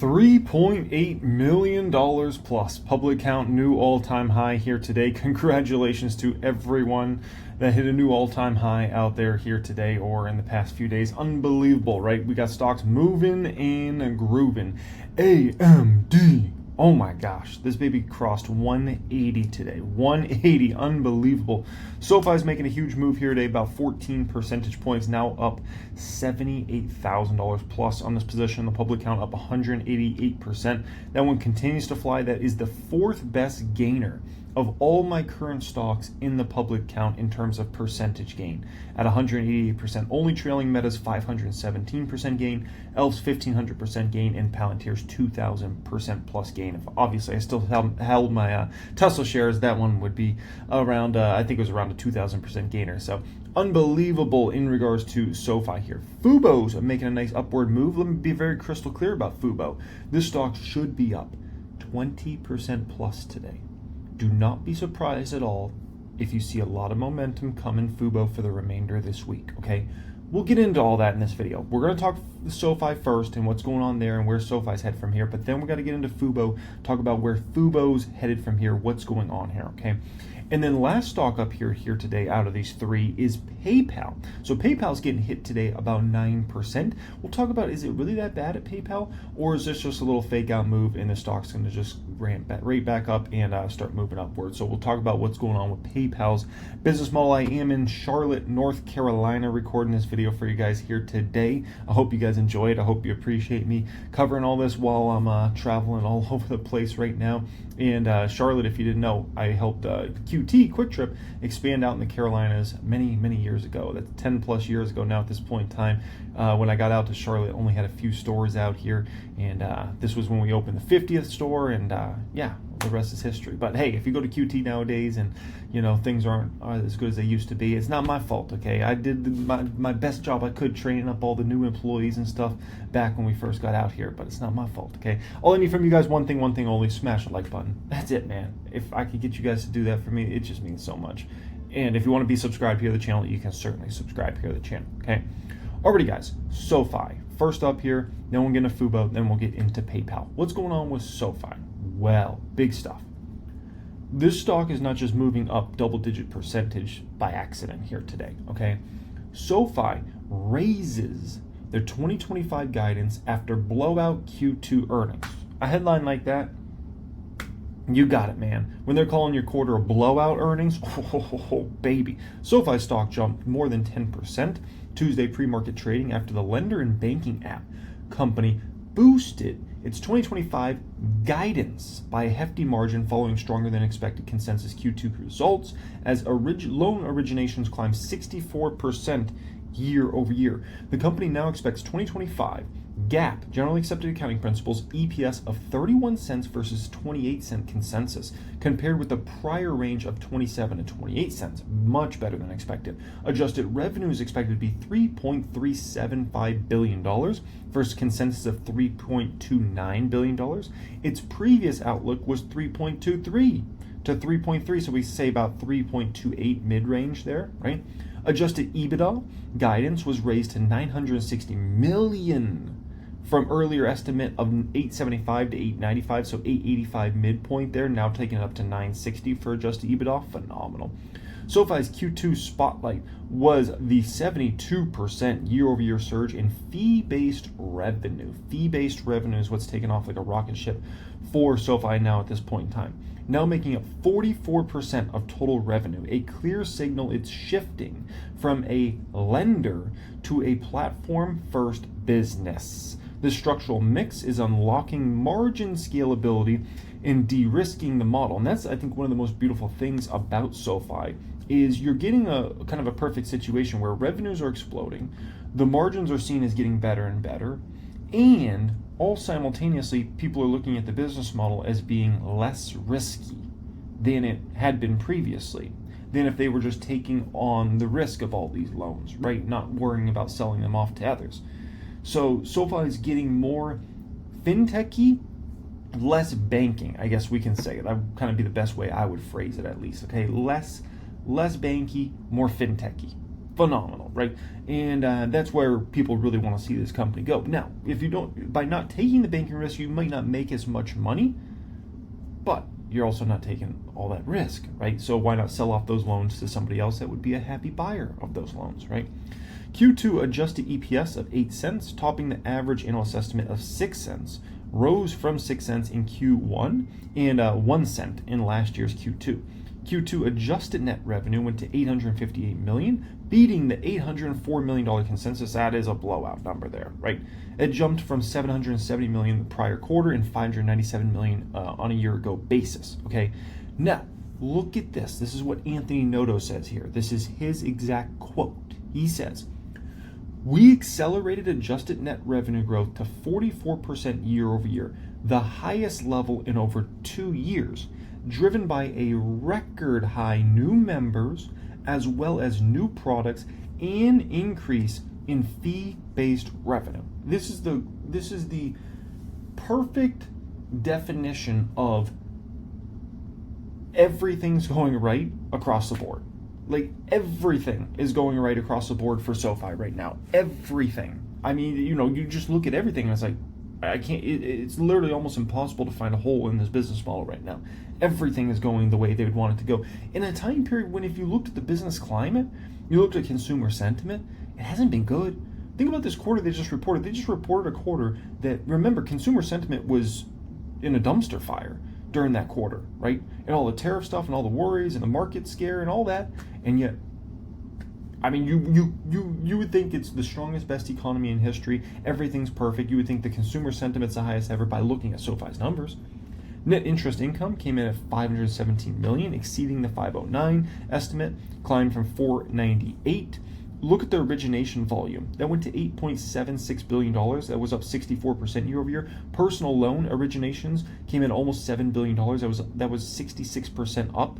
$3.8 million plus. Public count, new all-time high here today. Congratulations to everyone that hit a new all-time high out there here today or in the past few days. Unbelievable, right? We got stocks moving and grooving. AMD. Oh my gosh, this baby crossed 180 today. 180, unbelievable. Sofi's making a huge move here today, about 14 percentage points, now up $78,000 plus on this position. The public count up 188%. That one continues to fly. That is the fourth best gainer of all my current stocks in the public count in terms of percentage gain at 188%, only trailing Meta's 517% gain, Elf's 1500% gain, and Palantir's 2000% plus gain. If obviously I still held my Tesla shares, that one would be around, I think it was around a 2000% gainer. So unbelievable in regards to SoFi here. Fubo's making a nice upward move. Let me be very crystal clear about Fubo. This stock should be up 20% plus today. Do not be surprised at all if you see a lot of momentum come in Fubo for the remainder of this week, okay? We'll get into all that in this video. We're going to talk SoFi first and what's going on there and where SoFi's headed from here, but then we got to get into Fubo, talk about where Fubo's headed from here, what's going on here, okay? And then last stock up here today out of these three is PayPal. So PayPal's getting hit today about 9%. We'll talk about, is it really that bad at PayPal? Or is this just a little fake out move and the stock's going to just rate back up and start moving upwards? So we'll talk about what's going on with PayPal's business model. I am in Charlotte, North Carolina, recording this video for you guys here today. I hope you guys enjoy it. I hope you appreciate me covering all this while I'm traveling all over the place right now. And Charlotte, if you didn't know, I helped QT, Quick Trip, expand out in the Carolinas many years ago. That's 10 plus years ago now at this point in time. When I got out to Charlotte, only had a few stores out here, and this was when we opened the 50th store, and yeah, the rest is history. But hey, if you go to QT nowadays and you know things aren't as good as they used to be, it's not my fault, okay? I did my best job I could training up all the new employees and stuff back when we first got out here, but it's not my fault, okay? All I need from you guys, one thing only, smash the like button. That's it, man. If I could get you guys to do that for me, it just means so much. And if you want to be subscribed here to the channel, you can certainly subscribe here to the channel, okay? Alrighty, guys, SoFi. First up here, then we'll get into Fubo, then we'll get into PayPal. What's going on with SoFi? Well, big stuff. This stock is not just moving up double-digit percentage by accident here today, okay? SoFi raises their 2025 guidance after blowout Q2 earnings. A headline like that, you got it, man. When they're calling your quarter a blowout earnings, oh, baby. SoFi stock jumped more than 10% Tuesday pre-market trading after the lender and banking app company boosted its 2025 guidance by a hefty margin following stronger than expected consensus Q2 results as loan originations climbed 64% year over year. The company now expects 2025 GAAP, generally accepted accounting principles, EPS of 31 cents versus 28 cent consensus, compared with the prior range of 27 to 28 cents, much better than expected. Adjusted revenue is expected to be $3.375 billion versus consensus of $3.29 billion. Its previous outlook was 3.23 to 3.3, so we say about 3.28 mid-range there, right? Adjusted EBITDA guidance was raised to $960 million from earlier estimate of 875 to 895, so 885 midpoint there, now taking it up to 960 for adjusted EBITDA. Phenomenal. SoFi's Q2 spotlight was the 72% year-over-year surge in fee-based revenue. Fee-based revenue is what's taken off like a rocket ship for SoFi now at this point in time, now making up 44% of total revenue, a clear signal it's shifting from a lender to a platform-first business. This structural mix is unlocking margin scalability and de-risking the model. And that's, I think, one of the most beautiful things about SoFi is you're getting a kind of a perfect situation where revenues are exploding, the margins are seen as getting better and better, and all simultaneously, people are looking at the business model as being less risky than it had been previously, than if they were just taking on the risk of all these loans, right? Not worrying about selling them off to others. So SoFi is getting more fintechy, less banking, I guess we can say it. That would kind of be the best way I would phrase it, at least, okay? Less banky, more fintechy. phenomenal, right? And that's where people really want to see this company go. Now, if you don't, by not taking the banking risk, you might not make as much money, but you're also not taking all that risk, right? So why not sell off those loans to somebody else that would be a happy buyer of those loans, right? Q2 adjusted EPS of 8 cents, topping the average analyst estimate of 6 cents, rose from 6 cents in Q1 and 1 cent in last year's Q2. Q2 adjusted net revenue went to $858 million, beating the $804 million consensus. That is a blowout number there, right? It jumped from $770 million the prior quarter and $597 million on a year ago basis, okay? Now, look at this. This is what Anthony Noto says here. This is his exact quote. He says, "We accelerated adjusted net revenue growth to 44% year over year, the highest level in over 2 years, driven by a record high new members as well as new products and increase in fee-based revenue." This is the perfect definition of everything's going right across the board. Like, everything is going right across the board for SoFi right now. Everything. I mean, you just look at everything and it's like, I can't, it's literally almost impossible to find a hole in this business model right now. Everything is going the way they would want it to go. In a time period when, if you looked at the business climate, you looked at consumer sentiment, it hasn't been good. Think about this quarter they just reported. They just reported a quarter that, remember, consumer sentiment was in a dumpster fire during that quarter, right? And all the tariff stuff and all the worries and the market scare and all that. And yet, I mean, you would think it's the strongest, best economy in history. Everything's perfect. You would think the consumer sentiment's the highest ever by looking at SoFi's numbers. Net interest income came in at $517 million, exceeding the 509 estimate, climbed from 498. Look at the origination volume. That went to $8.76 billion. That was up 64% year over year. Personal loan originations came in almost $7 billion. That was 66% up.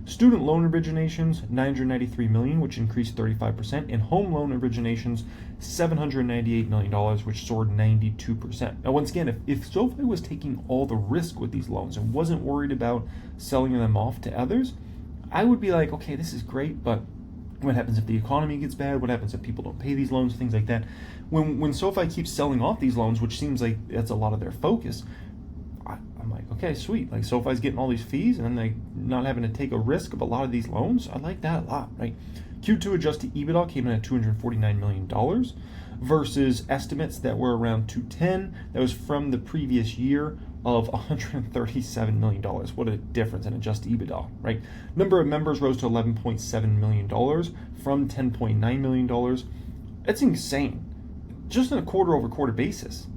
Student loan originations, $993 million, which increased 35%. And home loan originations, $798 million, which soared 92%. Now, once again, if SoFi was taking all the risk with these loans and wasn't worried about selling them off to others, I would be like, okay, this is great, but what happens if the economy gets bad? What happens if people don't pay these loans? Things like that. When SoFi keeps selling off these loans, which seems like that's a lot of their focus, I'm like, okay, sweet. Like, SoFi's getting all these fees and then they not having to take a risk of a lot of these loans. I like that a lot, right? Q2 adjusted EBITDA came in at $249 million versus estimates that were around $210. That was from the previous year of $137 million. What a difference in adjusted EBITDA, right? Number of members rose to 11.7 million from 10.9 million. That's insane. Just on a quarter-over-quarter basis.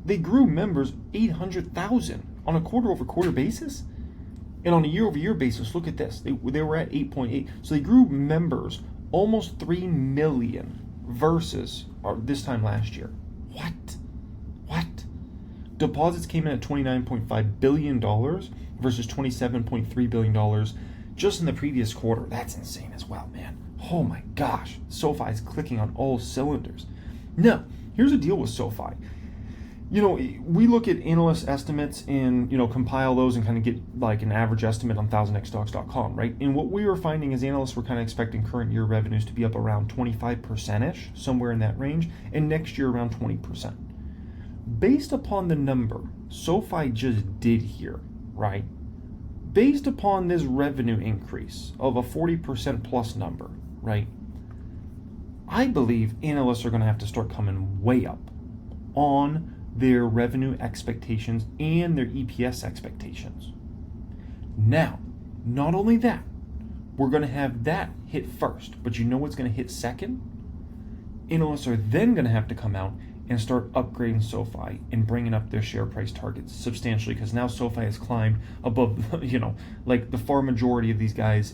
They grew members 800,000 on a quarter-over-quarter basis. And on a year-over-year basis, look at this. They were at 8.8. So they grew members almost 3 million versus this time last year. What? Deposits came in at $29.5 billion versus $27.3 billion just in the previous quarter. That's insane as well, man. Oh my gosh. SoFi is clicking on all cylinders. Now, here's the deal with SoFi. We look at analyst estimates and, compile those and kind of get like an average estimate on 1000xstocks.com, right? And what we were finding is analysts were kind of expecting current year revenues to be up around 25%-ish, somewhere in that range, and next year around 20%. Based upon the number SoFi just did here, right? Based upon this revenue increase of a 40% plus number, right? I believe analysts are going to have to start coming way up on their revenue expectations and their EPS expectations. Now, not only that, we're going to have that hit first, but you know what's going to hit second? Analysts are then going to have to come out and start upgrading SoFi and bringing up their share price targets substantially, because now SoFi has climbed above, like the far majority of these guys,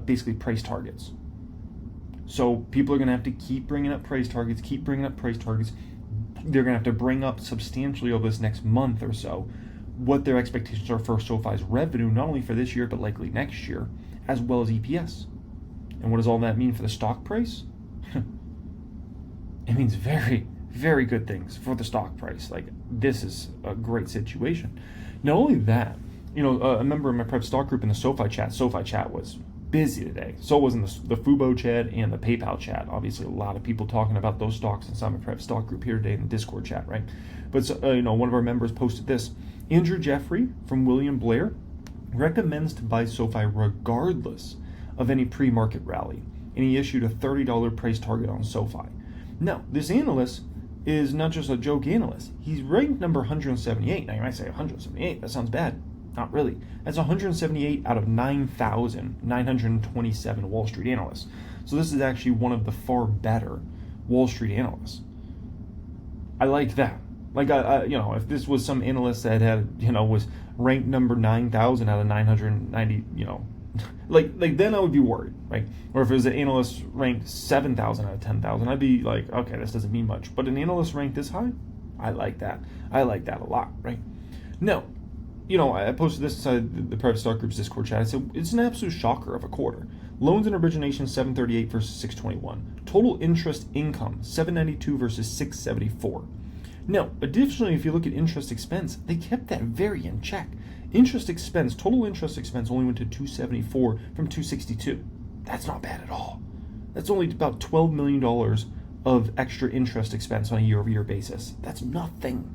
basically price targets. So people are going to have to keep bringing up price targets. They're going to have to bring up substantially over this next month or so what their expectations are for SoFi's revenue, not only for this year, but likely next year, as well as EPS. And what does all that mean for the stock price? It means very, very good things for the stock price. Like, this is a great situation. Not only that, a member of my prep stock group in the SoFi chat was busy today. So was in the Fubo chat and the PayPal chat. Obviously, a lot of people talking about those stocks inside my private stock group here today in the Discord chat, right? But one of our members posted this. Andrew Jeffrey from William Blair recommends to buy SoFi regardless of any pre-market rally, and he issued a $30 price target on SoFi. Now, this analyst is not just a joke analyst. He's ranked number 178. Now, you might say 178, that sounds bad. Not really. That's 178 out of 9,927 Wall Street analysts. So this is actually one of the far better Wall Street analysts. I like that. Like, if this was some analyst that was ranked number 9,000 out of 990, like then I would be worried, right? Or if it was an analyst ranked 7,000 out of 10,000, I'd be like, okay, this doesn't mean much. But an analyst ranked this high, I like that. I like that a lot, right? Now, I posted this inside the private stock group's Discord chat. I said, it's an absolute shocker of a quarter. Loans and origination, 738 versus 621. Total interest income, 792 versus 674. Now, additionally, if you look at interest expense, they kept that very in check. Interest expense, total interest expense only went to 274 from 262. That's not bad at all. That's only about $12 million of extra interest expense on a year-over-year basis. That's nothing.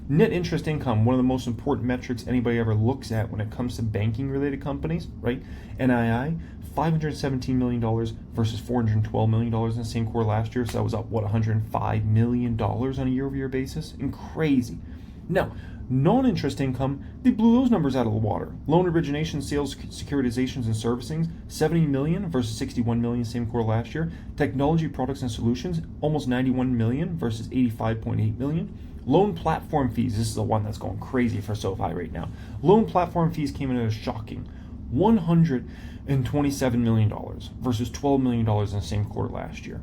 Net interest income, one of the most important metrics anybody ever looks at when it comes to banking-related companies, right? NII, $517 million versus $412 million in the same quarter last year. So that was up, $105 million on a year-over-year basis? And crazy. Now, non-interest income, they blew those numbers out of the water. Loan origination, sales, securitizations, and servicing, $70 million versus $61 million same quarter last year. Technology products and solutions, almost $91 million versus $85.8 million. Loan platform fees, this is the one that's going crazy for SoFi right now. Loan platform fees came in at a shocking $127 million versus $12 million in the same quarter last year.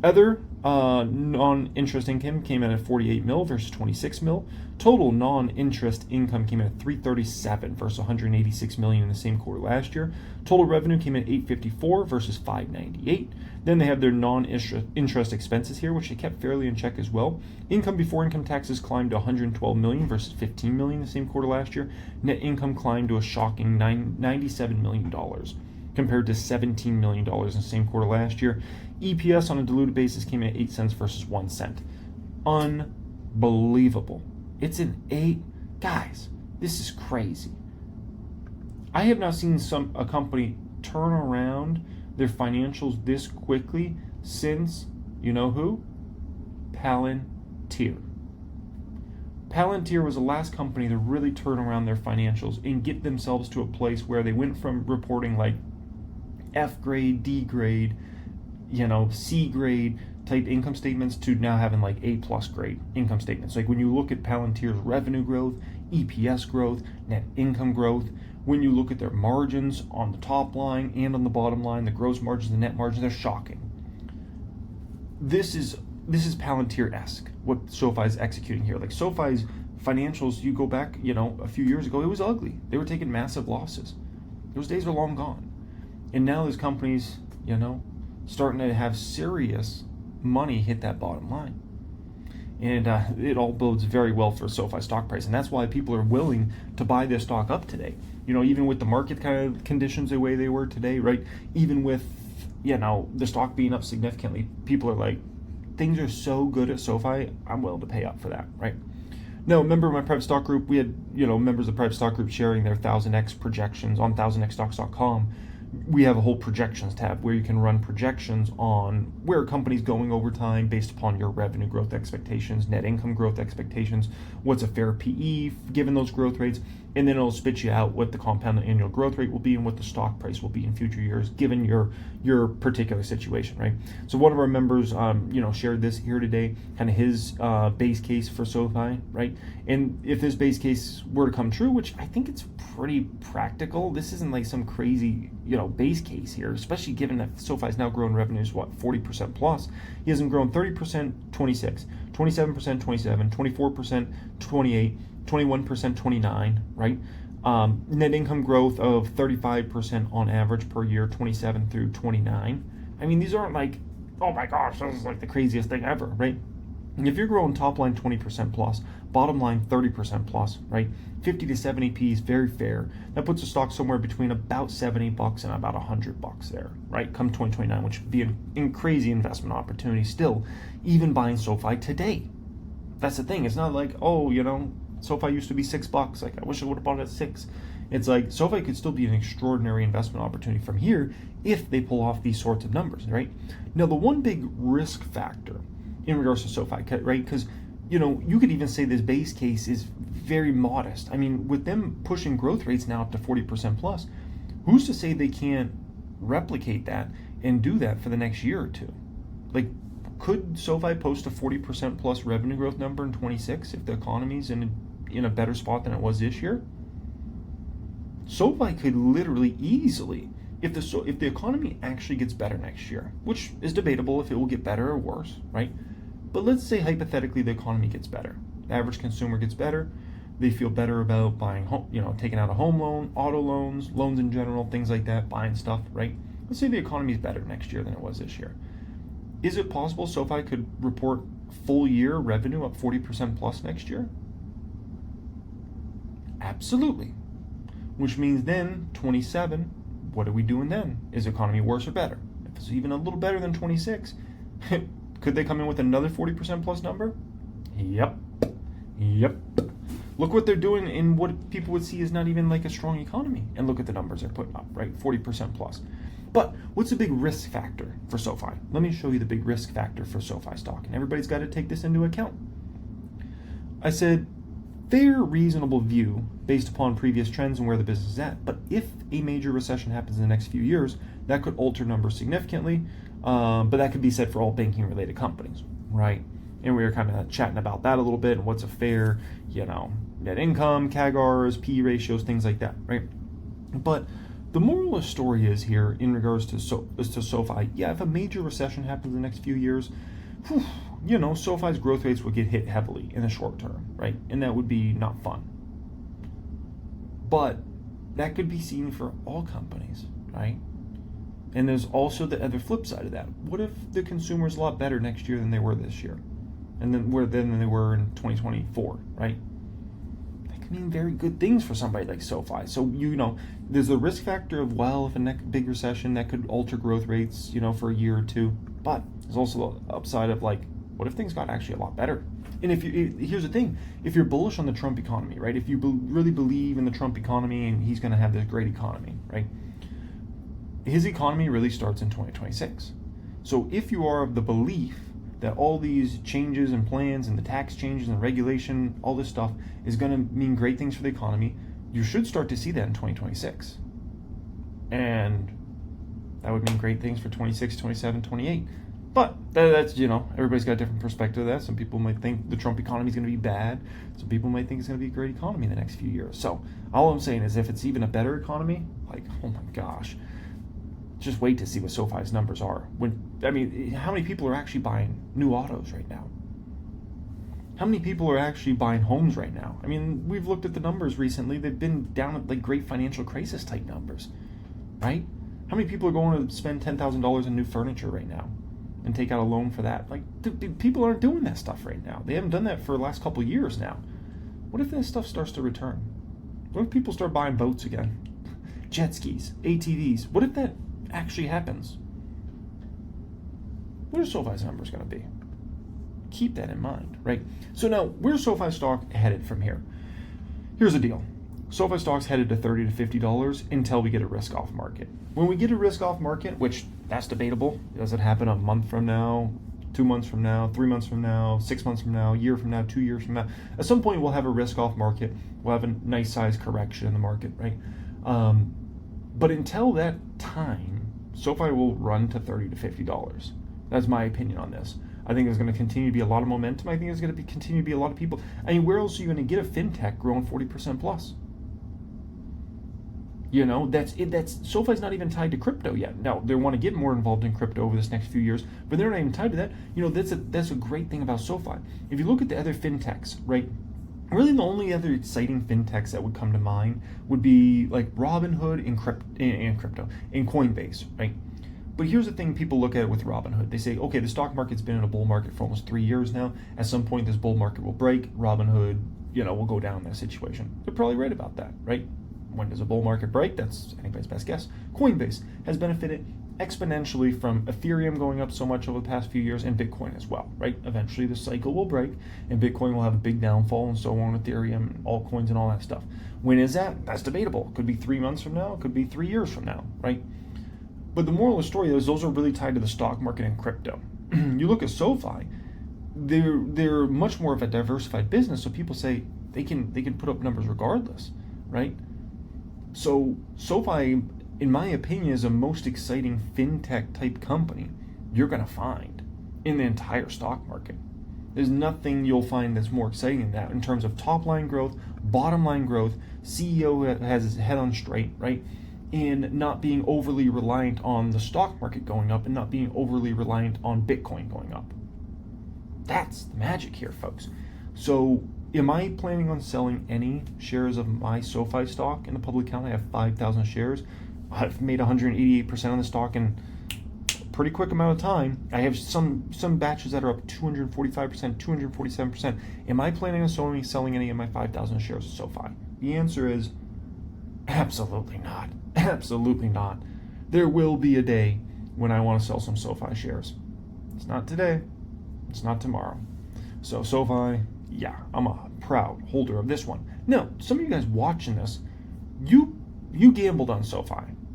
Other non-interest income came in at 48 mil versus 26 mil. Total non-interest income came in at 337 versus 186 million in the same quarter last year. Total revenue came in at 854 versus 598. Then they have their non-interest expenses here, which they kept fairly in check as well. Income before income taxes climbed to 112 million versus 15 million in the same quarter last year. Net income climbed to a shocking $97 million compared to $17 million in the same quarter last year. EPS on a diluted basis came in at 8 cents versus 1 cent. Unbelievable. It's an 8. Guys, this is crazy. I have not seen a company turn around their financials this quickly since, you know who? Palantir. Palantir was the last company to really turn around their financials and get themselves to a place where they went from reporting like F grade, D grade, C grade type income statements to now having like A+ grade income statements. Like when you look at Palantir's revenue growth, EPS growth, net income growth, when you look at their margins on the top line and on the bottom line, the gross margins, the net margins, they're shocking. This is Palantir-esque, what SoFi is executing here. Like SoFi's financials, you go back, a few years ago, it was ugly. They were taking massive losses. Those days are long gone. And now there's companies, starting to have serious money hit that bottom line. And it all bodes very well for SoFi stock price. And that's why people are willing to buy this stock up today. Even with the market kind of conditions the way they were today, right? Even with, the stock being up significantly, people are like, things are so good at SoFi, I'm willing to pay up for that, right? Now, remember my private stock group, we had, members of the private stock group sharing their 1000x projections on 1000xstocks.com. We have a whole projections tab where you can run projections on where a company's going over time based upon your revenue growth expectations, net income growth expectations, what's a fair PE given those growth rates, and then it'll spit you out what the compound annual growth rate will be and what the stock price will be in future years given your particular situation, right? So one of our members, shared this here today, kind of his base case for SoFi, right? And if this base case were to come true, which I think it's pretty practical, this isn't like some crazy, base case here, especially given that SoFi's now grown revenues, 40% plus. He hasn't grown 30%, 26, 27%, 27, 24%, 28, 21%, 29, right? Net income growth of 35% on average per year, 27 through 29. I mean, these aren't like, oh my gosh, this is like the craziest thing ever, right? And if you're growing top line 20% plus, Bottom line, 30% plus, right? 50 to 70 P is very fair. That puts the stock somewhere between about $70 and about $100 there, right? Come 2029, which would be a crazy investment opportunity still, even buying SoFi today. That's the thing. It's not like, oh, SoFi used to be $6. Like, I wish I would have bought it at $6. It's like SoFi could still be an extraordinary investment opportunity from here if they pull off these sorts of numbers, right? Now, the one big risk factor in regards to SoFi, right? Because, you could even say this base case is very modest. I mean, with them pushing growth rates now up to 40% plus, who's to say they can't replicate that and do that for the next year or two? Like, could SoFi post a 40% plus revenue growth number in 26 if the economy's in a better spot than it was this year? SoFi could literally easily, if the economy actually gets better next year, which is debatable if it will get better or worse, right? But let's say hypothetically the economy gets better. The average consumer gets better. They feel better about buying home, taking out a home loan, auto loans, loans in general, things like that, buying stuff, right? Let's say the economy is better next year than it was this year. Is it possible SoFi could report full year revenue up 40% plus next year? Absolutely. Which means then 27, what are we doing then? Is the economy worse or better? If it's even a little better than 26, could they come in with another 40% plus number? Yep. Look what they're doing in what people would see as not even like a strong economy. And look at the numbers they're putting up, right? 40% plus. But what's the big risk factor for SoFi? Let me show you the big risk factor for SoFi stock. And everybody's got to take this into account. I said, fair, reasonable view based upon previous trends and where the business is at. But if a major recession happens in the next few years, that could alter numbers significantly. But that could be said for all banking-related companies, right? And we were kind of chatting about that a little bit and what's a fair, net income, CAGRs, P ratios, things like that, right? But the moral of the story is here in regards to SoFi, if a major recession happens in the next few years, SoFi's growth rates will get hit heavily in the short term, right? And that would be not fun. But that could be seen for all companies, right? And there's also the other flip side of that. What if the consumer's a lot better next year than they were this year? And then than they were in 2024, right? That could mean very good things for somebody like SoFi. So, there's the risk factor of, if a big recession, that could alter growth rates, for a year or two. But there's also the upside of, what if things got actually a lot better? And here's the thing, if you're bullish on the Trump economy, right? If you really believe in the Trump economy and he's going to have this great economy, right? His economy really starts in 2026. So if you are of the belief that all these changes and plans and the tax changes and regulation, all this stuff is going to mean great things for the economy, you should start to see that in 2026. And that would mean great things for 26, 27, 28. But that's, everybody's got a different perspective of that. Some people might think the Trump economy is going to be bad. Some people might think it's going to be a great economy in the next few years. So all I'm saying is if it's even a better economy, oh my gosh, just wait to see what SoFi's numbers are. How many people are actually buying new autos right now? How many people are actually buying homes right now? We've looked at the numbers recently. They've been down at great financial crisis type numbers, right? How many people are going to spend $10,000 on new furniture right now and take out a loan for that? People aren't doing that stuff right now. They haven't done that for the last couple of years now. What if that stuff starts to return? What if people start buying boats again? Jet skis, ATVs. What if that actually happens? What are SoFi's numbers going to be? Keep that in mind, right? So now, where's SoFi stock headed from here? Here's the deal. SoFi stock's headed to $30 to $50 until we get a risk-off market. When we get a risk-off market, which that's debatable, does it happen a month from now, 2 months from now, 3 months from now, 6 months from now, a year from now, 2 years from now? At some point, we'll have a risk-off market. We'll have a nice size correction in the market, right? But until that time, SoFi will run to $30 to $50. That's my opinion on this. I think there's going to continue to be a lot of momentum. I think there's going to continue to be a lot of people. Where else are you going to get a fintech growing 40% plus? That's it. SoFi's not even tied to crypto yet. Now, they want to get more involved in crypto over this next few years, but they're not even tied to that. That's a great thing about SoFi. If you look at the other fintechs, right? Really, the only other exciting fintechs that would come to mind would be like Robinhood and Coinbase, right? But here's the thing people look at it with Robinhood. They say, okay, the stock market's been in a bull market for almost 3 years now. At some point, this bull market will break. Robinhood, will go down in that situation. They're probably right about that, right? When does a bull market break? That's anybody's best guess. Coinbase has benefited exponentially from Ethereum going up so much over the past few years, and Bitcoin as well, right? Eventually the cycle will break and Bitcoin will have a big downfall, and so on Ethereum, altcoins, and all that stuff. When is that? That's debatable. Could be 3 months from now, it could be 3 years from now, right? But the moral of the story is those are really tied to the stock market and crypto. You look at Sofi, they're much more of a diversified business, so people say they can put up numbers regardless, right? So Sofi, in my opinion, is the most exciting fintech type company you're going to find in the entire stock market. There's nothing you'll find that's more exciting than that in terms of top line growth, bottom line growth, CEO has his head on straight, right? And not being overly reliant on the stock market going up and not being overly reliant on Bitcoin going up. That's the magic here, folks. So am I planning on selling any shares of my Sofi stock in the public account? I have 5,000 shares. I've made 188% on the stock in a pretty quick amount of time. I have some batches that are up 245%, 247%. Am I planning on selling any of my 5,000 shares of Sofi? The answer is absolutely not. Absolutely not. There will be a day when I want to sell some Sofi shares. It's not today. It's not tomorrow. So Sofi, yeah, I'm a proud holder of this one. Now, some of you guys watching this, you gambled on Sofi.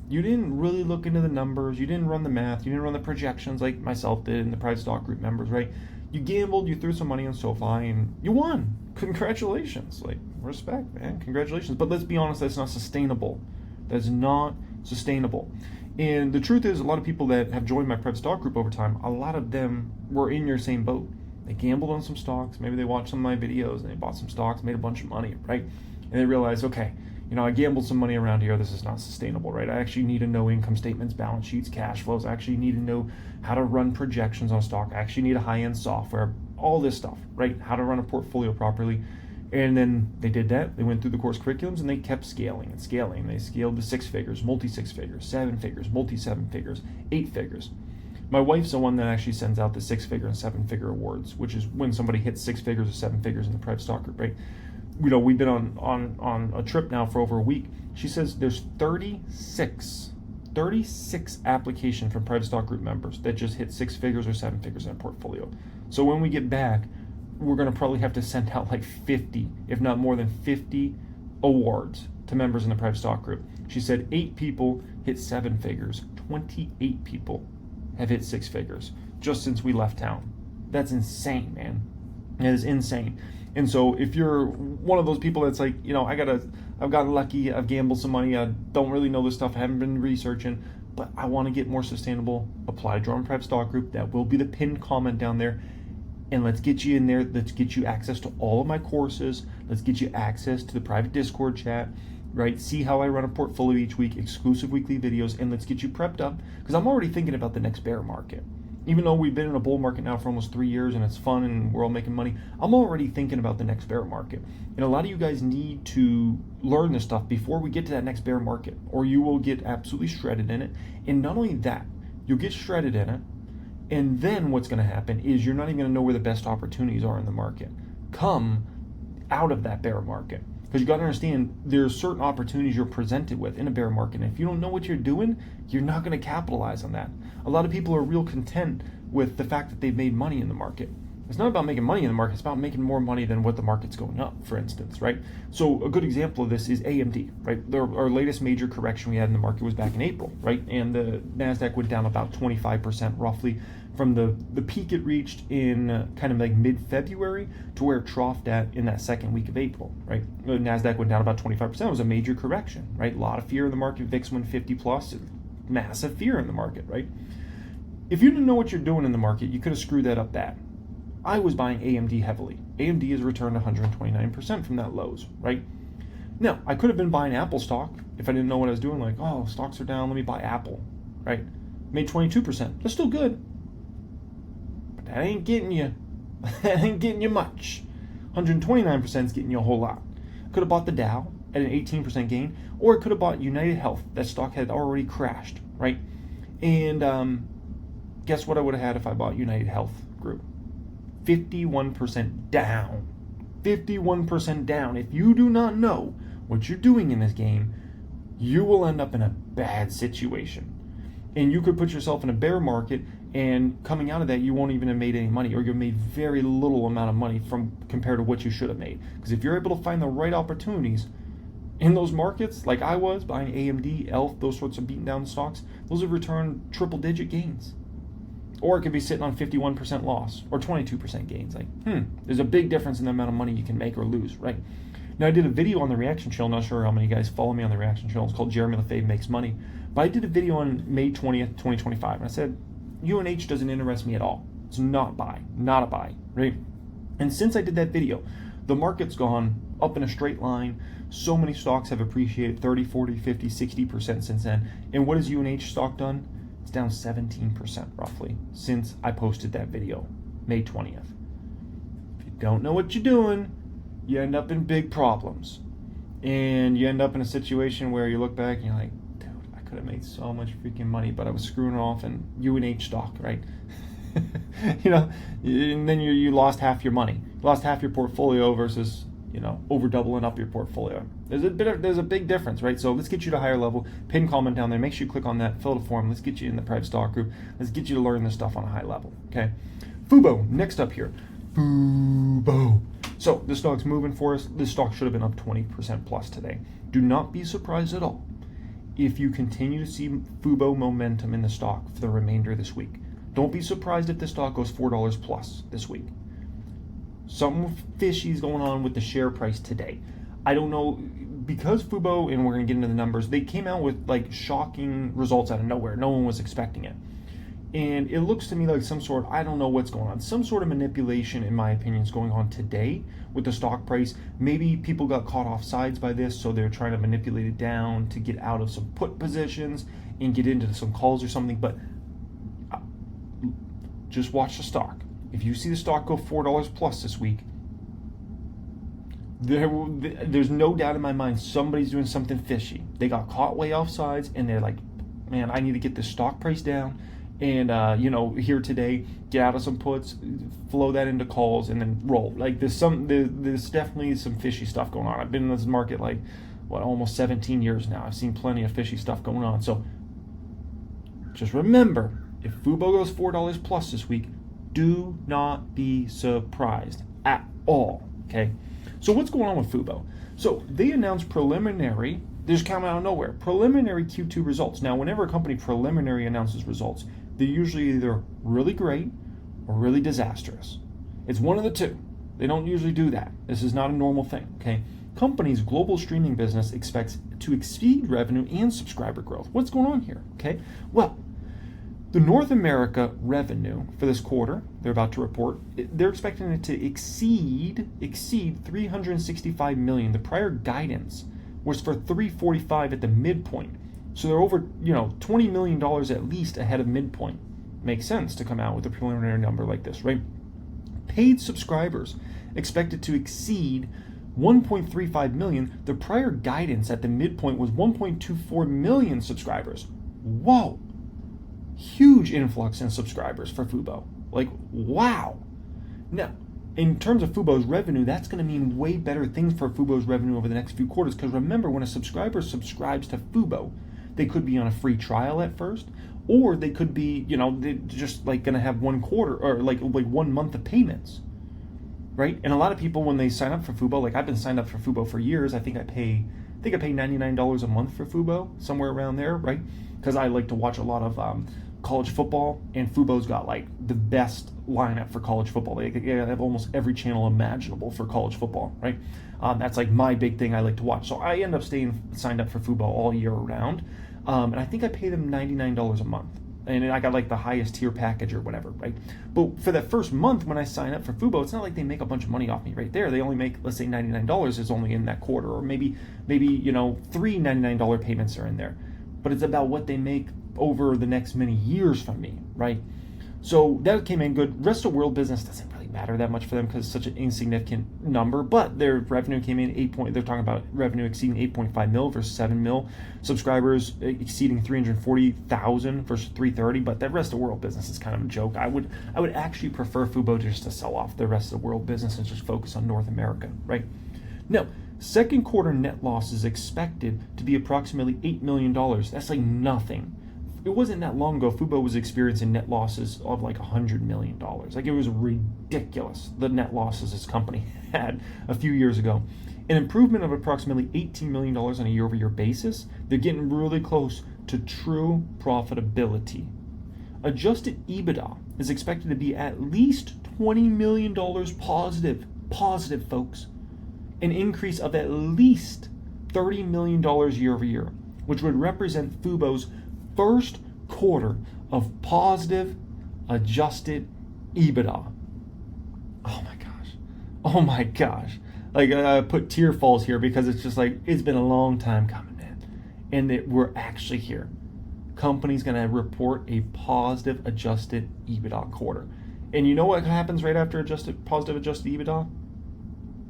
You didn't really look into the numbers. You didn't run the math. You didn't run the projections like myself did and the private stock group members, right? You gambled. You threw some money on Sofi and you won. Congratulations. Like, respect, man. Congratulations. But let's be honest, that's not sustainable. That's not sustainable. And the truth is, a lot of people that have joined my private stock group over time, a lot of them were in your same boat. They gambled on some stocks. Maybe they watched some of my videos and they bought some stocks, made a bunch of money, right? And they realized, okay, I gambled some money around here. This is not sustainable, right? I actually need to know income statements, balance sheets, cash flows. I actually need to know how to run projections on stock. I actually need a high-end software, all this stuff, right? How to run a portfolio properly. And then they did that. They went through the course curriculums and they kept scaling and scaling. They scaled to 6 figures, multi-6 figures, 7 figures, multi-7 figures, 8 figures. My wife's the one that actually sends out the 6-figure and 7-figure awards, which is when somebody hits 6 figures or 7 figures in the private stock group, right? We've been on a trip now for over a week. She says there's 36 applications from private stock group members that just hit 6 figures or 7 figures in a portfolio. So when we get back, we're going to probably have to send out like 50, if not more than 50 awards to members in the private stock group. She said 8 people hit 7 figures, 28 people have hit 6 figures just since we left town. That's insane, man. It is insane. And so if you're one of those people that's like, I've gotten lucky, I've gambled some money, I don't really know this stuff, I haven't been researching, but I want to get more sustainable, apply to our private stock group. That will be the pinned comment down there. And let's get you in there. Let's get you access to all of my courses. Let's get you access to the private Discord chat, right? See how I run a portfolio each week, exclusive weekly videos, and let's get you prepped up, because I'm already thinking about the next bear market. Even though we've been in a bull market now for almost 3 years and it's fun and we're all making money, I'm already thinking about the next bear market. And a lot of you guys need to learn this stuff before we get to that next bear market, or you will get absolutely shredded in it. And not only that, you'll get shredded in it, and then what's going to happen is you're not even going to know where the best opportunities are in the market come out of that bear market. Because you got to understand, there's certain opportunities you're presented with in a bear market. And if you don't know what you're doing, you're not going to capitalize on that. A lot of people are real content with the fact that they've made money in the market. It's not about making money in the market. It's about making more money than what the market's going up, for instance, right? So a good example of this is AMD, right? Our latest major correction we had in the market was back in April, right? And the NASDAQ went down about 25% roughly from the peak it reached in kind of like mid-February to where it troughed at in that second week of April, right? The NASDAQ went down about 25%. It was a major correction, right? A lot of fear in the market. VIX went 50 plus, massive fear in the market, right? If you didn't know what you're doing in the market, you could have screwed that up bad. I was buying AMD heavily. AMD has returned 129% from that lows, right? Now, I could have been buying Apple stock if I didn't know what I was doing, like, oh, stocks are down, let me buy Apple, right? Made 22%. That's still good. But that ain't getting you. That ain't getting you much. 129% is getting you a whole lot. Could have bought the Dow at an 18% gain, or it could have bought United Health. That stock had already crashed, right? And guess what I would have had if I bought United Health Group? 51% down. 51% down. If you do not know what you're doing in this game, you will end up in a bad situation. And you could put yourself in a bear market, and coming out of that, you won't even have made any money, or you've made very little amount of money compared to what you should have made. Because if you're able to find the right opportunities in those markets, like I was buying AMD, ELF, those sorts of beaten down stocks, those have returned triple-digit gains. Or it could be sitting on 51% loss or 22% gains. Like, there's a big difference in the amount of money you can make or lose, right? Now, I did a video on the reaction channel. Not sure how many of you guys follow me on the reaction channel. It's called Jeremy Lefebvre Makes Money. But I did a video on May 20th, 2025. And I said, UNH doesn't interest me at all. It's not a buy, right? And since I did that video, the market's gone up in a straight line. So many stocks have appreciated 30, 40, 50, 60% since then. And what has UNH stock done? It's down 17% roughly since I posted that video, May 20th. If you don't know what you're doing, you end up in big problems. And you end up in a situation where you look back and you're like, dude, I could have made so much freaking money, but I was screwing off in UNH stock, right? And then you lost half your money. You lost half your portfolio versus, over doubling up your portfolio. There's a big difference, right? So let's get you to a higher level. Pin comment down there. Make sure you click on that, fill the form. Let's get you in the private stock group. Let's get you to learn this stuff on a high level, okay? Fubo, next up here. Fubo. So this stock's moving for us. This stock should have been up 20% plus today. Do not be surprised at all if you continue to see Fubo momentum in the stock for the remainder of this week. Don't be surprised if the stock goes $4 plus this week. Something fishy is going on with the share price today. I don't know, because Fubo, and we're going to get into the numbers, they came out with like shocking results out of nowhere. No one was expecting it. And it looks to me like I don't know what's going on. Some sort of manipulation, in my opinion, is going on today with the stock price. Maybe people got caught off sides by this, so they're trying to manipulate it down to get out of some put positions and get into some calls or something. But just watch the stock. If you see the stock go $4 plus this week, there's no doubt in my mind somebody's doing something fishy. They got caught way off sides, and they're like, man, I need to get this stock price down. And, here today, get out of some puts, flow that into calls, and then roll. Like, there's definitely some fishy stuff going on. I've been in this market, almost 17 years now. I've seen plenty of fishy stuff going on. So just remember, if Fubo goes $4 plus this week, do not be surprised at all, okay? So what's going on with Fubo? So they announced they just come out of nowhere, preliminary Q2 results. Now, whenever a company preliminary announces results, they're usually either really great or really disastrous. It's one of the two. They don't usually do that. This is not a normal thing, okay? Company's global streaming business expects to exceed revenue and subscriber growth. What's going on here, okay? Well, the North America revenue for this quarter, they're about to report, they're expecting it to exceed $365 million. The prior guidance was for $345 at the midpoint. So they're over, $20 million at least ahead of midpoint. Makes sense to come out with a preliminary number like this, right? Paid subscribers expected to exceed 1.35 million. The prior guidance at the midpoint was 1.24 million subscribers. Whoa. Huge influx in subscribers for Fubo. Like, wow. Now, in terms of Fubo's revenue, that's going to mean way better things for Fubo's revenue over the next few quarters. Because remember, when a subscriber subscribes to Fubo, they could be on a free trial at first, or they could be, they're just going to have 1 quarter or like 1 month of payments, right? And a lot of people, when they sign up for Fubo, I've been signed up for Fubo for years. I think I pay $99 a month for Fubo, somewhere around there, right? Because I like to watch a lot of college football, and Fubo's got the best lineup for college football. They have almost every channel imaginable for college football, right? That's my big thing I like to watch. So I end up staying signed up for Fubo all year round, and I think I pay them $99 a month, and I got the highest tier package or whatever, right? But for that first month when I sign up for Fubo, it's not like they make a bunch of money off me right there. They only make, let's say, $99 is only in that quarter, or maybe 3 $99 payments are in there. But it's about what they make over the next many years from me, right? So that came in good. Rest of world business doesn't really matter that much for them because it's such an insignificant number, but their revenue came in they're talking about revenue exceeding 8.5 mil versus 7 mil, subscribers exceeding 340,000 versus 330, but that rest of the world business is kind of a joke. I would actually prefer Fubo just to sell off the rest of the world business and just focus on North America, right? Now, second quarter net loss is expected to be approximately $8 million. That's like nothing. It wasn't that long ago Fubo was experiencing net losses of like $100 million. Like, it was ridiculous, the net losses this company had a few years ago. An improvement of approximately $18 million on a year-over-year basis. They're getting really close to true profitability. Adjusted EBITDA is expected to be at least $20 million positive. Positive, folks. An increase of at least $30 million year over year, which would represent Fubo's first quarter of positive adjusted EBITDA. Oh my gosh. Like, I put tear falls here because it's just like, it's been a long time coming, man. And we're actually here. Company's going to report a positive adjusted EBITDA quarter. And you know what happens right after positive adjusted EBITDA?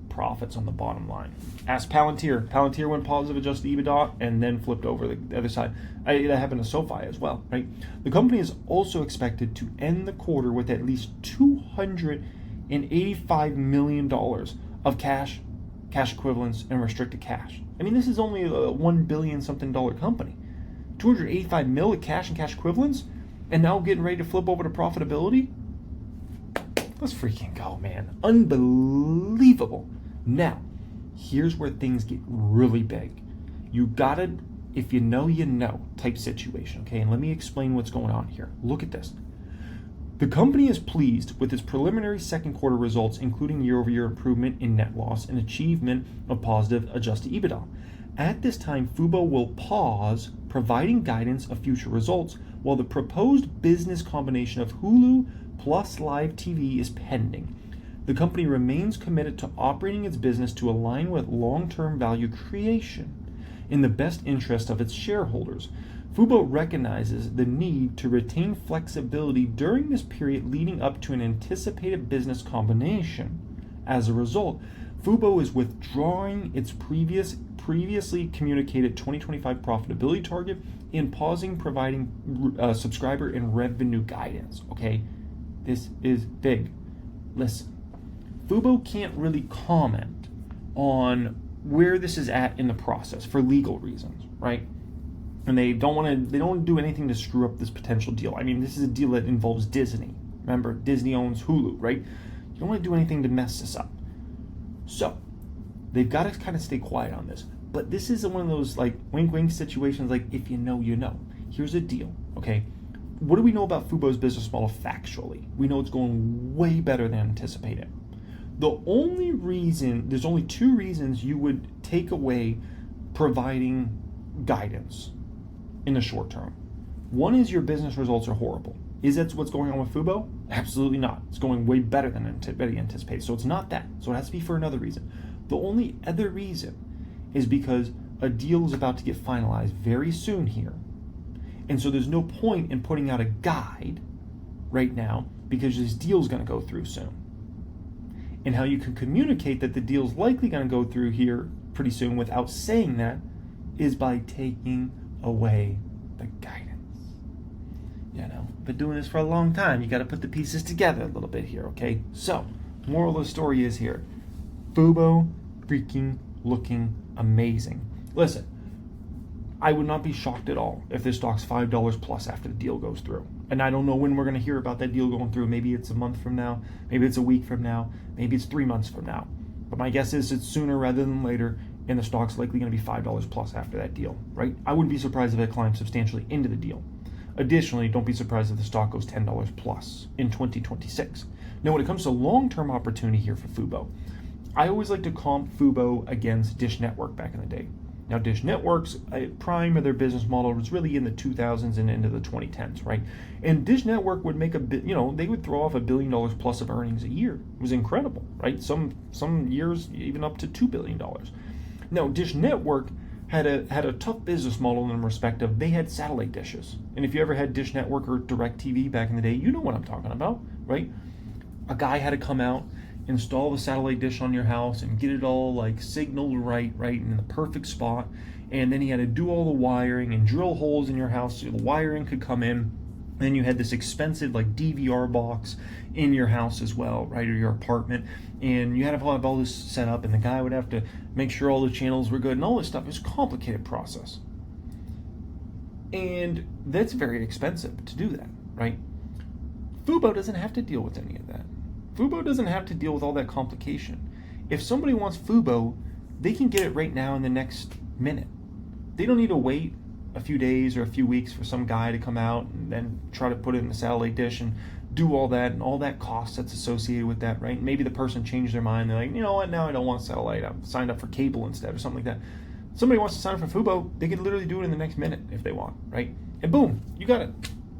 Profits on the bottom line. Ask Palantir. Palantir went positive adjusted EBITDA and then flipped over the other side. That happened to Sofi as well, right? The company is also expected to end the quarter with at least $285 million of cash equivalents, and restricted cash. I mean, this is only a $1 billion something dollar company. 285 mil of cash and cash equivalents, and now getting ready to flip over to profitability? Let's freaking go, man. Unbelievable. Now, here's where things get really big. You gotta, if you know type situation, okay? And let me explain what's going on here. Look at this. The company is pleased with its preliminary second quarter results, including year-over-year improvement in net loss and achievement of positive adjusted EBITDA. At this time, Fubo will pause providing guidance of future results while the proposed business combination of Hulu plus live TV is pending. The company remains committed to operating its business to align with long-term value creation in the best interest of its shareholders. Fubo recognizes the need to retain flexibility during this period leading up to an anticipated business combination. As a result, Fubo is withdrawing its previously communicated 2025 profitability target and pausing providing subscriber and revenue guidance. Okay, this is big. Listen, Fubo can't really comment on where this is at in the process for legal reasons, right? And they don't want to do anything to screw up this potential deal. I mean, this is a deal that involves Disney. Remember, Disney owns Hulu, right? You don't want to do anything to mess this up. So, they've got to kind of stay quiet on this. But this is one of those, like, wink-wink situations, like, if you know, you know. Here's the deal, okay? What do we know about Fubo's business model factually? We know it's going way better than anticipated. There's only two reasons you would take away providing guidance in the short term. One is your business results are horrible. Is that what's going on with Fubo? Absolutely not. It's going way better than anticipated. So it's not that. So it has to be for another reason. The only other reason is because a deal is about to get finalized very soon here. And so there's no point in putting out a guide right now because this deal's going to go through soon. And how you can communicate that the deal's likely going to go through here pretty soon without saying that is by taking away the guidance. You know, been doing this for a long time. You got to put the pieces together a little bit here, okay? So, moral of the story is here. Fubo freaking looking amazing. Listen, I would not be shocked at all if this stock's $5 plus after the deal goes through. And I don't know when we're going to hear about that deal going through. Maybe it's a month from now. Maybe it's a week from now. Maybe it's 3 months from now. But my guess is it's sooner rather than later, and the stock's likely going to be $5 plus after that deal, right? I wouldn't be surprised if it climbs substantially into the deal. Additionally, don't be surprised if the stock goes $10 plus in 2026. Now, when it comes to long-term opportunity here for Fubo, I always like to comp Fubo against Dish Network back in the day. Now, Dish Network's prime of their business model was really in the 2000s and into the 2010s, right? And Dish Network would make they would throw off $1 billion plus of earnings a year. It was incredible, right? Some years even up to $2 billion. Now, Dish Network had a tough business model in the respect of they had satellite dishes. And if you ever had Dish Network or DirecTV back in the day, you know what I'm talking about, right? a guy had to come out, install the satellite dish on your house and get it all like signaled right in the perfect spot. And then he had to do all the wiring and drill holes in your house so the wiring could come in. Then you had this expensive like DVR box in your house as well, right, or your apartment, and you had to have all this set up, and the guy would have to make sure all the channels were good and all this stuff. It's a complicated process, and that's very expensive to do that, right? Fubo doesn't have to deal with any of that. Fubo doesn't have to deal with all that complication. If somebody wants Fubo, they can get it right now in the next minute. They don't need to wait a few days or a few weeks for some guy to come out and then try to put it in the satellite dish and do all that and all that cost that's associated with that, right? Maybe the person changed their mind. They're like, you know what, now I don't want satellite. I'm signed up for cable instead or something like that. Somebody wants to sign up for Fubo, they can literally do it in the next minute if they want, right? And boom, you got it.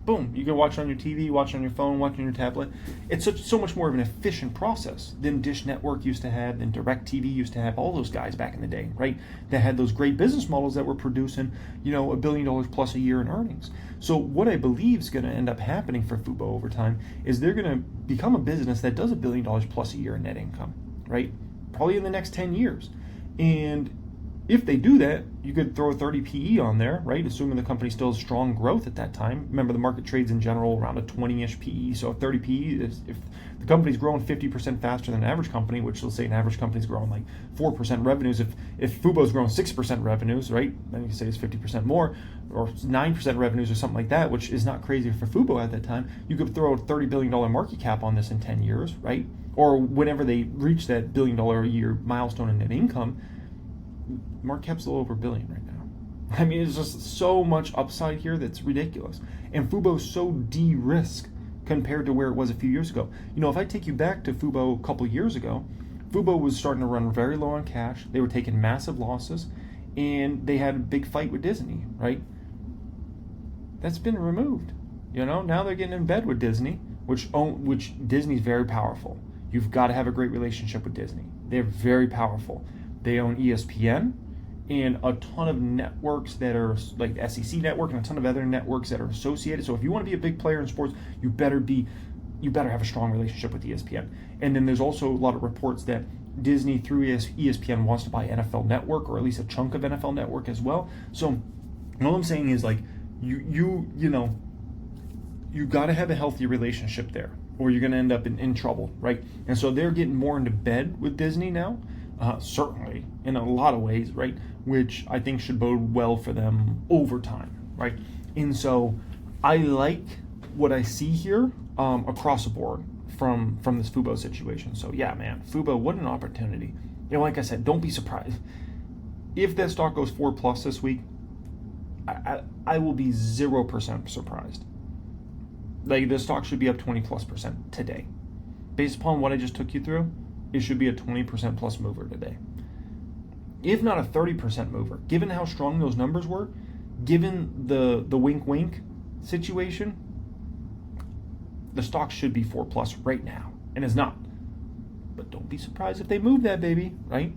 Boom, you can watch it on your TV, watch it on your phone, watch it on your tablet. It's so much more of an efficient process than Dish Network used to have, than DirecTV used to have, all those guys back in the day, right? That had those great business models that were producing, $1 billion plus a year in earnings. So what I believe is going to end up happening for Fubo over time is they're going to become a business that does $1 billion plus a year in net income, right? Probably in the next 10 years. And if they do that, you could throw a 30 PE on there, right? Assuming the company still has strong growth at that time. Remember, the market trades in general around a 20-ish PE. So a 30 PE is if the company's growing 50% faster than an average company, which let's say an average company's growing like 4% revenues. If Fubo's growing 6% revenues, right? Then you can say it's 50% more, or 9% revenues or something like that, which is not crazy for Fubo at that time. You could throw a $30 billion market cap on this in 10 years, right? Or whenever they reach that $1 billion a year milestone in net income. Market cap's a little over $1 billion right now. I mean, it's just so much upside here that's ridiculous. And Fubo's so de-risked compared to where it was a few years ago. If I take you back to Fubo a couple years ago, Fubo was starting to run very low on cash. They were taking massive losses, and they had a big fight with Disney, right? That's been removed. Now they're getting in bed with Disney, which Disney's very powerful. You've got to have a great relationship with Disney. They're very powerful. They own ESPN and a ton of networks that are like the SEC network and a ton of other networks that are associated. So if you want to be a big player in sports, you better have a strong relationship with ESPN. And then there's also a lot of reports that Disney through ESPN wants to buy NFL Network, or at least a chunk of NFL Network as well. So all I'm saying is like you got to have a healthy relationship there, or you're going to end up in trouble, right? And so they're getting more into bed with Disney now. Certainly, in a lot of ways, right? Which I think should bode well for them over time, right? And so I like what I see here across the board from this Fubo situation. So yeah, man, Fubo, what an opportunity. Like I said, don't be surprised. If that stock goes 4+ this week, I will be 0% surprised. Like, the stock should be up 20+% today. Based upon what I just took you through, it should be a 20% plus mover today. If not a 30% mover, given how strong those numbers were, given the wink situation, the stock should be 4+ right now, and is not. But don't be surprised if they move that baby, right?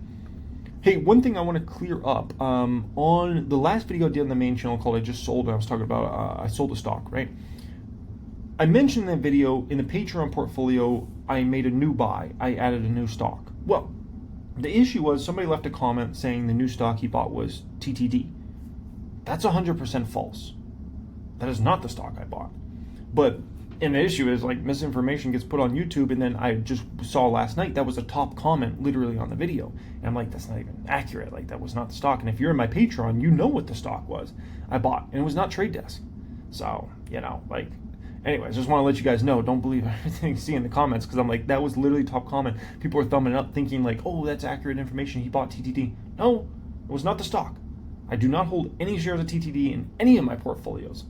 Hey, one thing I want to clear up. On the last video I did on the main channel called I Just Sold, and I was talking about I sold a stock, right? I mentioned in that video, in the Patreon portfolio, I made a new buy. I added a new stock. Well, the issue was somebody left a comment saying the new stock he bought was TTD. That's 100% false. That is not the stock I bought. And the issue is, like, misinformation gets put on YouTube, and then I just saw last night that was a top comment literally on the video. And I'm like, that's not even accurate. Like, that was not the stock. And if you're in my Patreon, you know what the stock was I bought. And it was not Trade Desk. So, anyways, just want to let you guys know, don't believe everything you see in the comments, because I'm like, that was literally top comment. People are thumbing it up thinking like, oh, that's accurate information. He bought TTD. No, it was not the stock. I do not hold any shares of TTD in any of my portfolios.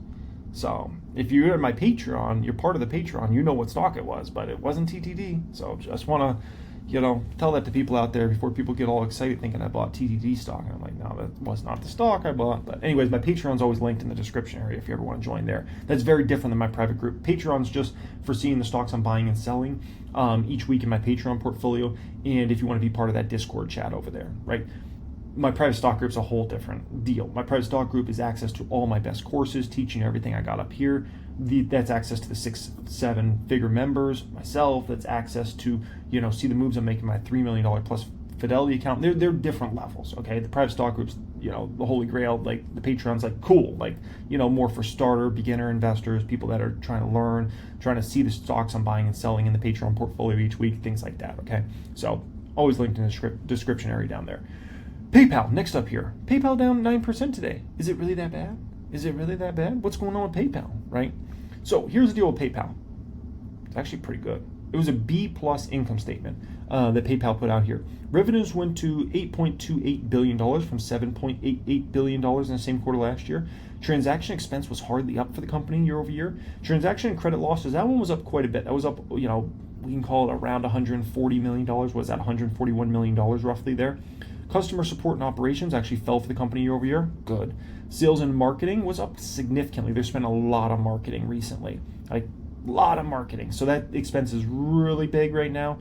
So if you're in my Patreon, you're part of the Patreon, you know what stock it was, but it wasn't TTD. So just want to, tell that to people out there before people get all excited thinking I bought TTD stock. And I'm like, no, that was not the stock I bought. But anyways, my Patreon's always linked in the description area if you ever want to join there. That's very different than my private group. Patreon's just for seeing the stocks I'm buying and selling each week in my Patreon portfolio. And if you want to be part of that Discord chat over there, right? My private stock group's a whole different deal. My private stock group is access to all my best courses, teaching everything I got up here. That's access to the 6-7 figure members, myself. That's access to, see the moves I'm making, my $3 million plus Fidelity account. They're different levels, okay? The private stock groups, the holy grail, like the Patreon's like cool, like, more for starter, beginner investors, people that are trying to learn, trying to see the stocks I'm buying and selling in the Patreon portfolio each week, things like that, okay? So always linked in the description area down there. PayPal, next up here. PayPal down 9% today. Is it really that bad? Is it really that bad? What's going on with PayPal, right? So here's the deal with PayPal. It's actually pretty good. It was a B plus income statement that PayPal put out here. Revenues went to $8.28 billion from $7.88 billion in the same quarter last year. Transaction expense was hardly up for the company year over year. Transaction and credit losses, that one was up quite a bit. That was up, we can call it around $140 million. Was that $141 million roughly there? Customer support and operations actually fell for the company year over year. Good. Sales and marketing was up significantly. They spent a lot on marketing recently, like a lot of marketing. So that expense is really big right now.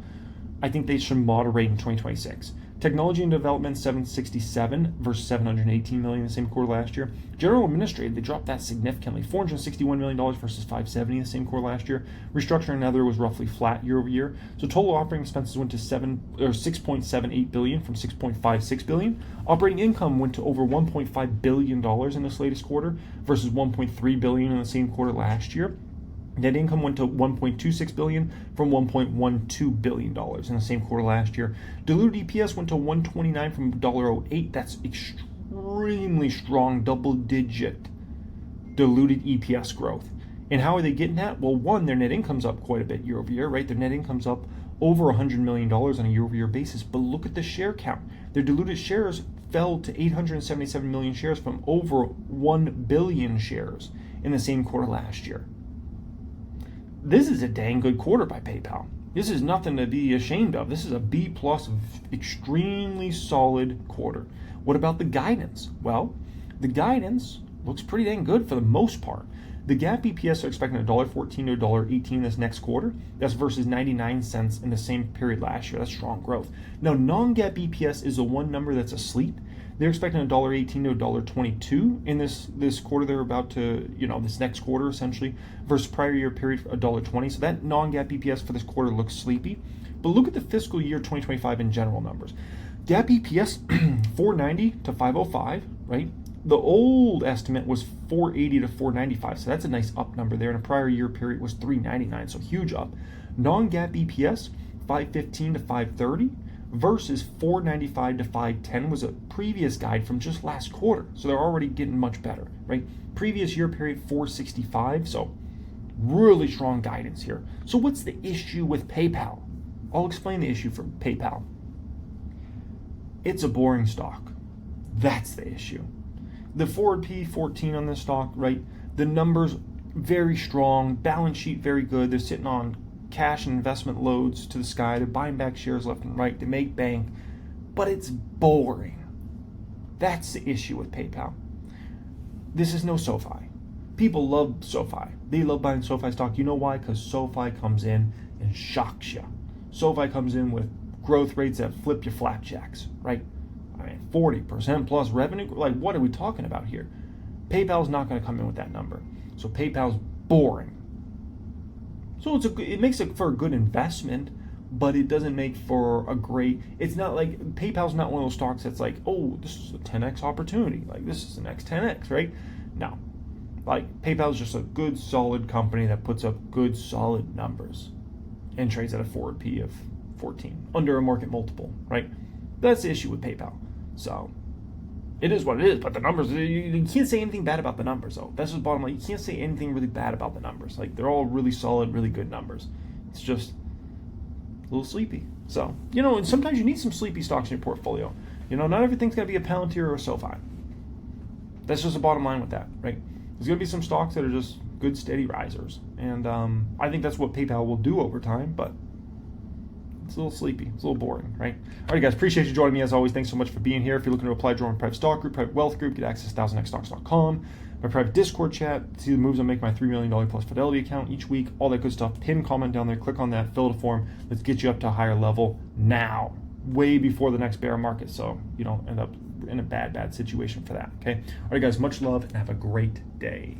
I think they should moderate in 2026. Technology and development, 767 versus 718 million in the same quarter last year. General administrative, they dropped that significantly, $461 million versus 570 in the same quarter last year. Restructuring and other was roughly flat year over year. So total operating expenses went to 6.78 billion from 6.56 billion. Operating income went to over 1.5 billion dollars in this latest quarter versus 1.3 billion in the same quarter last year. Net income went to $1.26 billion from $1.12 billion in the same quarter last year. Diluted EPS went to $1.29 from $1.08. That's extremely strong double-digit diluted EPS growth. And how are they getting that? Well, one, their net income's up quite a bit year over year, right? Their net income's up over $100 million on a year-over-year basis. But look at the share count. Their diluted shares fell to 877 million shares from over 1 billion shares in the same quarter last year. This is a dang good quarter by PayPal. This is nothing to be ashamed of. This is a B plus, extremely solid quarter. What about the guidance? Well, the guidance looks pretty dang good for the most part. The GAAP EPS are expecting $1.14 to $1.18 this next quarter. That's versus 99 cents in the same period last year. That's strong growth. Now, non-GAAP EPS is the one number that's asleep. They're expecting $1.18 to $1.22 in this quarter. They're about to, this next quarter essentially, versus prior year period $1.20. So that non-GAAP EPS for this quarter looks sleepy. But look at the fiscal year 2025 in general numbers. GAAP EPS 490 to 505, right? The old estimate was 480 to 495. So that's a nice up number there. And a prior year period was 399. So huge up. Non-GAAP EPS 515 to 530. Versus 495 to 510 was a previous guide from just last quarter. So they're already getting much better, right? Previous year period, 465. So really strong guidance here. So what's the issue with PayPal? I'll explain the issue for PayPal. It's a boring stock. That's the issue. The forward P14 on this stock, right? The numbers very strong, balance sheet very good. They're sitting on cash and investment loads to the sky. They're buying back shares left and right. They make bank, but it's boring. That's the issue with PayPal. This is no Sofi. People love Sofi. They love buying Sofi stock. You know why? Because Sofi comes in and shocks you. Sofi comes in with growth rates that flip your flapjacks, right? 40% plus revenue. Like, what are we talking about here? PayPal's not going to come in with that number. So PayPal's boring. So it makes it for a good investment, but it doesn't make for a great. It's not like PayPal's not one of those stocks that's like, oh, this is a 10x opportunity. Like, this is the next 10x, right? No. Like, PayPal's just a good, solid company that puts up good, solid numbers and trades at a forward P of 14 under a market multiple, right? That's the issue with PayPal. So it is what it is, but the numbers, you can't say anything bad about the numbers, though. That's just the bottom line. You can't say anything really bad about the numbers. Like, they're all really solid, really good numbers. It's just a little sleepy. So, and sometimes you need some sleepy stocks in your portfolio. Not everything's going to be a Palantir or a Sofi. That's just the bottom line with that, right? There's going to be some stocks that are just good, steady risers. And I think that's what PayPal will do over time, but it's a little sleepy. It's a little boring, right? All right, guys, appreciate you joining me as always. Thanks so much for being here. If you're looking to apply, join my private stock group, private wealth group, get access to 1000xstocks.com, my private Discord chat, see the moves I make my $3 million plus Fidelity account each week, all that good stuff. Pin comment down there, click on that, fill out a form. Let's get you up to a higher level now, way before the next bear market, so you don't end up in a bad situation for that, okay? All right, guys, much love and have a great day.